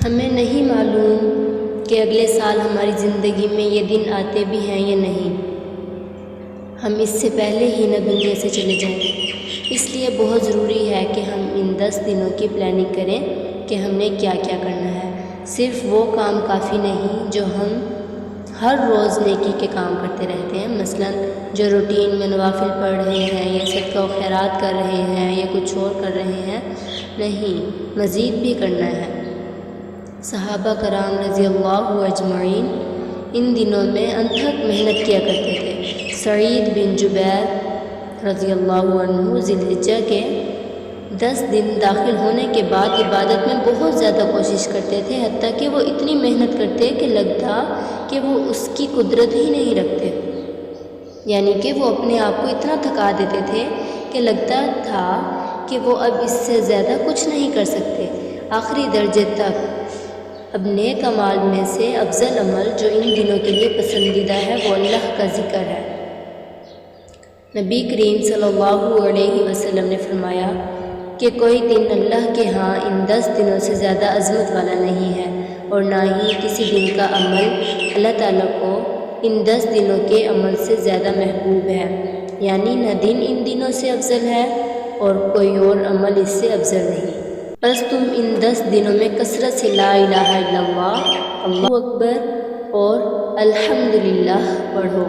ہمیں نہیں معلوم کہ اگلے سال ہماری زندگی میں یہ دن آتے بھی ہیں یا نہیں، ہم اس سے پہلے ہی نہ دنیا سے چلے جائیں۔ اس لیے بہت ضروری ہے کہ ہم ان 10 دنوں کی پلاننگ کریں کہ ہم نے کیا کیا کرنا ہے۔ صرف وہ کام کافی نہیں جو ہم ہر روز نیکی کے کام کرتے رہتے ہیں، مثلا جو روٹین میں نوافل پڑھ رہے ہیں یا صدقہ و خیرات کر رہے ہیں یا کچھ اور کر رہے ہیں، نہیں، مزید بھی کرنا ہے۔ صحابہ کرام رضی اللہ اجمعین ان دنوں میں انتھک محنت کیا کرتے تھے۔ سعید بن جبیر رضی اللہ عنہ ذی الحجہ کے 10 دن داخل ہونے کے بعد عبادت میں بہت زیادہ کوشش کرتے تھے، حتیٰ کہ وہ اتنی محنت کرتے کہ لگتا کہ وہ اس کی قدرت ہی نہیں رکھتے، یعنی کہ وہ اپنے آپ کو اتنا تھکا دیتے تھے کہ لگتا تھا کہ وہ اب اس سے زیادہ کچھ نہیں کر سکتے۔ آخری درجے تک اب نیک اعمال میں سے افضل عمل جو ان دنوں کے لیے پسندیدہ ہے وہ اللہ کا ذکر ہے۔ نبی کریم صلی اللہ علیہ وسلم نے فرمایا کہ کوئی دن اللہ کے ہاں ان 10 دنوں سے زیادہ عظمت والا نہیں ہے، اور نہ ہی کسی دن کا عمل اللہ تعالیٰ کو ان 10 دنوں کے عمل سے زیادہ محبوب ہے، یعنی نہ دن ان دنوں سے افضل ہے اور کوئی اور عمل اس سے افضل نہیں۔ بس تم ان 10 دنوں میں کثرت سے لا الہ الا اللہ، اللہ اکبر اور الحمدللہ پڑھو،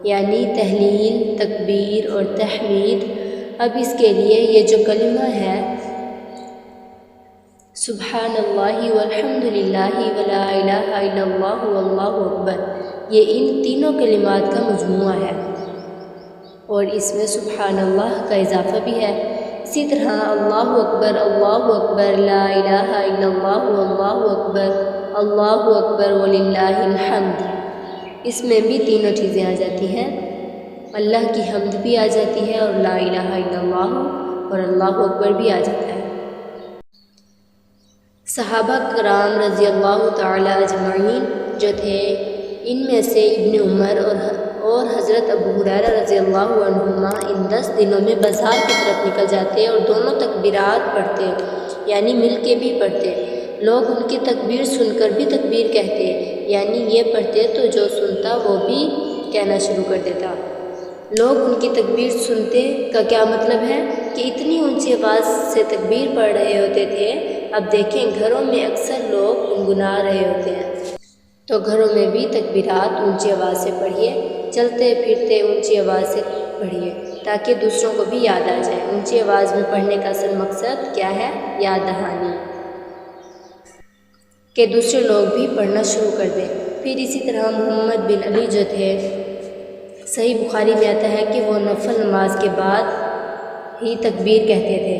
یعنی تہلیل، تکبیر اور تحمید۔ اب اس کے لیے یہ جو کلمہ ہے سبحان اللہ والحمدللہ ولا الہ الا اللہ واللہ اکبر، یہ ان تینوں کلمات کا مجموعہ ہے، اور اس میں سبحان اللہ کا اضافہ بھی ہے۔ اسی طرح اللہ اکبر لا الہ الا اللہ واللہ اکبر وللہ الحمد، اس میں بھی تینوں چیزیں آ جاتی ہیں، اللہ کی حمد بھی آ جاتی ہے اور لا الہ الا اللہ اور اللہ اکبر بھی آ جاتا ہے۔ صحابہ کرام رضی اللہ تعالی اجمعین جو تھے، ان میں سے ابن عمر اور حضرت ابو ہریرہ رضی اللہ عنہما ان 10 دنوں میں بازار کی طرف نکل جاتے اور دونوں تکبیرات پڑھتے، یعنی مل کے بھی پڑھتے۔ لوگ ان کی تکبیر سن کر بھی تکبیر کہتے، یعنی یہ پڑھتے تو جو سنتا وہ بھی کہنا شروع کر دیتا۔ لوگ ان کی تکبیر سنتے کا کیا مطلب ہے کہ اتنی اونچی آواز سے تکبیر پڑھ رہے ہوتے تھے۔ اب دیکھیں گھروں میں اکثر لوگ گنگنا رہے ہوتے ہیں، تو گھروں میں بھی تکبیرات اونچی آواز سے پڑھیے، چلتے پھرتے اونچی آواز سے پڑھیے تاکہ دوسروں کو بھی یاد آ جائے۔ اونچی آواز میں پڑھنے کا اصل مقصد کیا ہے؟ یاد دہانی، کہ دوسرے لوگ بھی پڑھنا شروع کر دیں۔ پھر اسی طرح محمد بن علی جو تھے، صحیح بخاری میں آتا ہے کہ وہ نفل نماز کے بعد ہی تکبیر کہتے تھے۔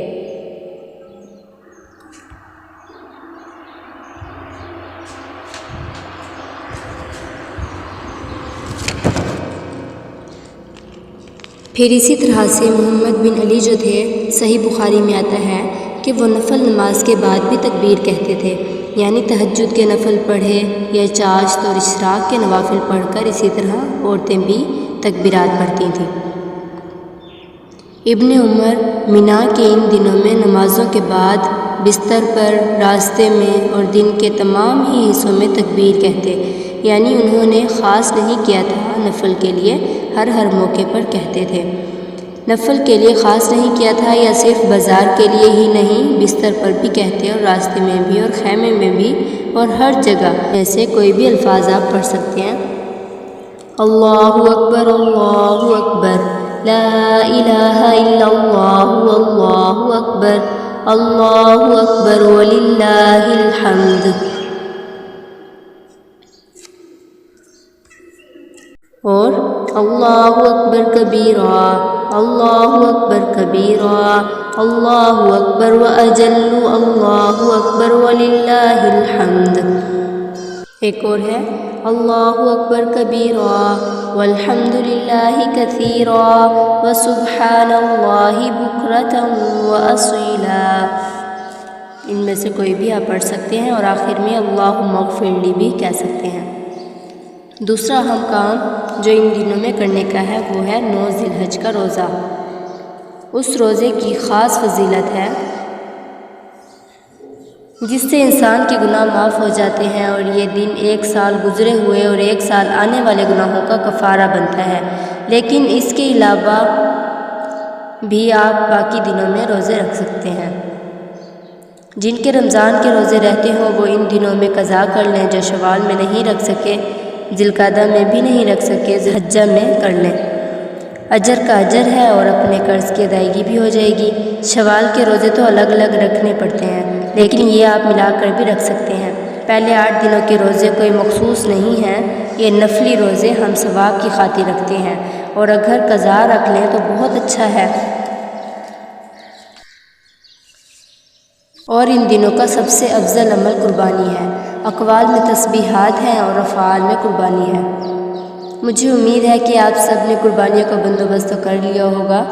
پھر اسی طرح سے محمد بن علی جو تھے، صحیح بخاری میں آتا ہے کہ وہ نفل نماز کے بعد بھی تکبیر کہتے تھے، یعنی تہجد کے نفل پڑھے یا چاشت اور اشراق کے نوافل پڑھ کر اسی طرح عورتیں بھی تکبیرات پڑھتی تھیں۔ ابن عمر مینا کے ان دنوں میں نمازوں کے بعد بستر پر، راستے میں اور دن کے تمام ہی حصوں میں تکبیر کہتے، یعنی انہوں نے خاص نہیں کیا تھا، نفل کے لیے ہر موقع پر کہتے تھے۔ نفل کے لیے خاص نہیں کیا تھا یا صرف بازار کے لیے ہی نہیں، بستر پر بھی کہتے اور راستے میں بھی اور خیمے میں بھی اور ہر جگہ ایسے کوئی بھی الفاظ آپ پڑھ سکتے ہیں۔ اللہ اکبر لا الہ الا اللہ واللہ اکبر وللہ الحمد، اور اللہ اکبر کبیرا اللہ اکبر واجل اللہ اکبر وللہ الحمد۔ ایک اور ہے اللہ اکبر کبیرا والحمد للہ کثیرا وسبحان اللہ بکرۃ واصیلا، ان میں سے کوئی بھی آپ پڑھ سکتے ہیں، اور آخر میں اللہم اغفر لی بھی کہہ سکتے ہیں۔ دوسرا اہم کام جو ان دنوں میں کرنے کا ہے وہ ہے 9 ذی الحج کا روزہ۔ اس روزے کی خاص فضیلت ہے۔ جس سے انسان کے گناہ معاف ہو جاتے ہیں، اور یہ دن ایک سال گزرے ہوئے اور ایک سال آنے والے گناہوں کا کفارہ بنتا ہے۔ لیکن اس کے علاوہ بھی آپ باقی دنوں میں روزے رکھ سکتے ہیں۔ جن کے رمضان کے روزے رہتے ہوں وہ ان دنوں میں قضا کر لیں، جو شوال میں نہیں رکھ سکے، ذی القعدہ میں بھی نہیں رکھ سکے، ذی الحجہ میں کر لیں۔ اجر کا اجر ہے اور اپنے قرض کی ادائیگی بھی ہو جائے گی۔ شوال کے روزے تو الگ الگ رکھنے پڑتے ہیں، لیکن یہ آپ ملا کر بھی رکھ سکتے ہیں۔ پہلے 8 دنوں کے روزے کوئی مخصوص نہیں ہیں، یہ نفلی روزے ہم ثواب کی خاطر رکھتے ہیں، اور اگر قضا رکھ لیں تو بہت اچھا ہے۔ اور ان دنوں کا سب سے افضل عمل قربانی ہے۔ اقوال میں تسبیحات ہیں اور افعال میں قربانی ہے۔ مجھے امید ہے کہ آپ سب نے قربانیوں کا بندوبست تو کر لیا ہوگا۔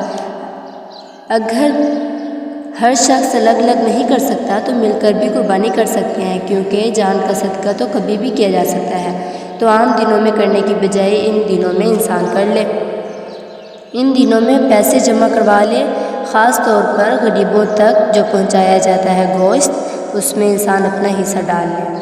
اگر ہر شخص الگ الگ نہیں کر سکتا تو مل کر بھی قربانی کر سکتے ہیں، کیونکہ جان کا صدقہ تو کبھی بھی کیا جا سکتا ہے۔ تو عام دنوں میں کرنے کی بجائے ان دنوں میں انسان کر لے۔ ان دنوں میں پیسے جمع کروا لے، خاص طور پر غریبوں تک جو پہنچایا جاتا ہے گوشت، اس میں انسان اپنا حصہ ڈال لے۔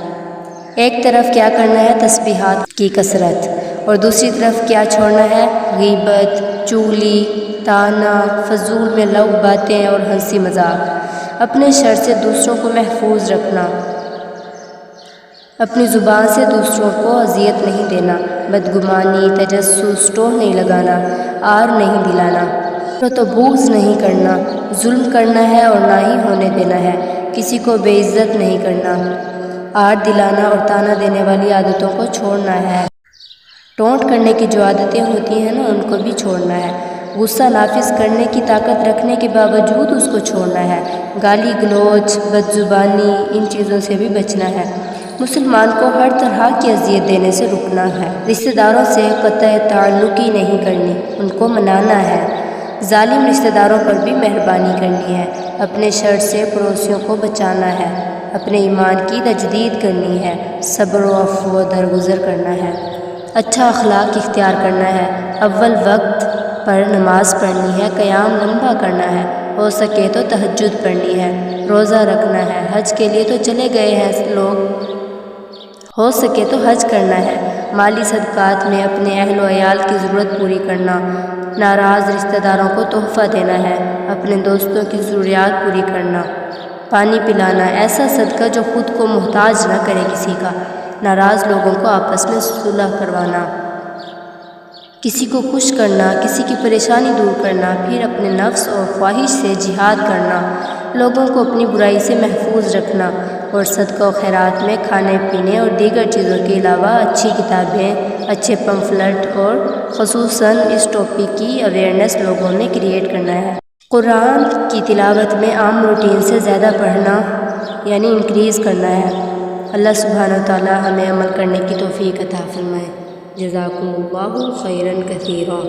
ایک طرف کیا کرنا ہے تسبیحات کی کثرت، اور دوسری طرف کیا چھوڑنا ہے غیبت، چغلی، طعنہ، فضول میں لغو باتیں اور ہنسی مذاق۔ اپنے شر سے دوسروں کو محفوظ رکھنا، اپنی زبان سے دوسروں کو اذیت نہیں دینا، بدگمانی، تجسس، ٹوہ نہیں لگانا، آر نہیں دلانا، تو بغض نہیں کرنا، ظلم کرنا ہے اور نہ ہی ہونے دینا ہے، کسی کو بے عزت نہیں کرنا، آر دلانا اور طعنہ دینے والی عادتوں کو چھوڑنا ہے۔ ٹونٹ کرنے کی جو عادتیں ہوتی ہیں نا ان کو بھی چھوڑنا ہے۔ غصہ نافذ کرنے کی طاقت رکھنے کے باوجود اس کو چھوڑنا ہے۔ گالی گلوچ، بد زبانی، ان چیزوں سے بھی بچنا ہے۔ مسلمان کو ہر طرح کی اذیت دینے سے رکنا ہے۔ رشتہ داروں سے قطع تعلق ہی نہیں کرنی، ان کو منانا ہے۔ ظالم رشتہ داروں پر بھی مہربانی کرنی ہے۔ اپنے شر سے پڑوسیوں کو بچانا ہے۔ اپنے ایمان کی تجدید کرنی ہے۔ صبر و عفو و درگزر کرنا ہے۔ اچھا اخلاق اختیار کرنا ہے۔ اول وقت پر نماز پڑھنی ہے۔ قیام لمبا کرنا ہے۔ ہو سکے تو تہجد پڑھنی ہے۔ روزہ رکھنا ہے۔ حج کے لیے تو چلے گئے ہیں لوگ، ہو سکے تو حج کرنا ہے۔ مالی صدقات میں اپنے اہل و عیال کی ضرورت پوری کرنا، ناراض رشتہ داروں کو تحفہ دینا ہے، اپنے دوستوں کی ضروریات پوری کرنا، پانی پلانا، ایسا صدقہ جو خود کو محتاج نہ کرے کسی کا، ناراض لوگوں کو آپس میں صلح کروانا، کسی کو خوش کرنا، کسی کی پریشانی دور کرنا، پھر اپنے نفس اور خواہش سے جہاد کرنا، لوگوں کو اپنی برائی سے محفوظ رکھنا، اور صدقہ و خیرات میں کھانے پینے اور دیگر چیزوں کے علاوہ اچھی کتابیں، اچھے پمفلٹ اور خصوصاً اس ٹاپک کی اویئرنیس لوگوں میں کریٹ کرنا ہے۔ قرآن کی تلاوت میں عام روٹین سے زیادہ پڑھنا یعنی انکریز کرنا ہے۔ اللہ سبحانہ و تعالی ہمیں عمل کرنے کی توفیق عطا فرمائے۔ جزاکم اللہ خیرا کثیرا۔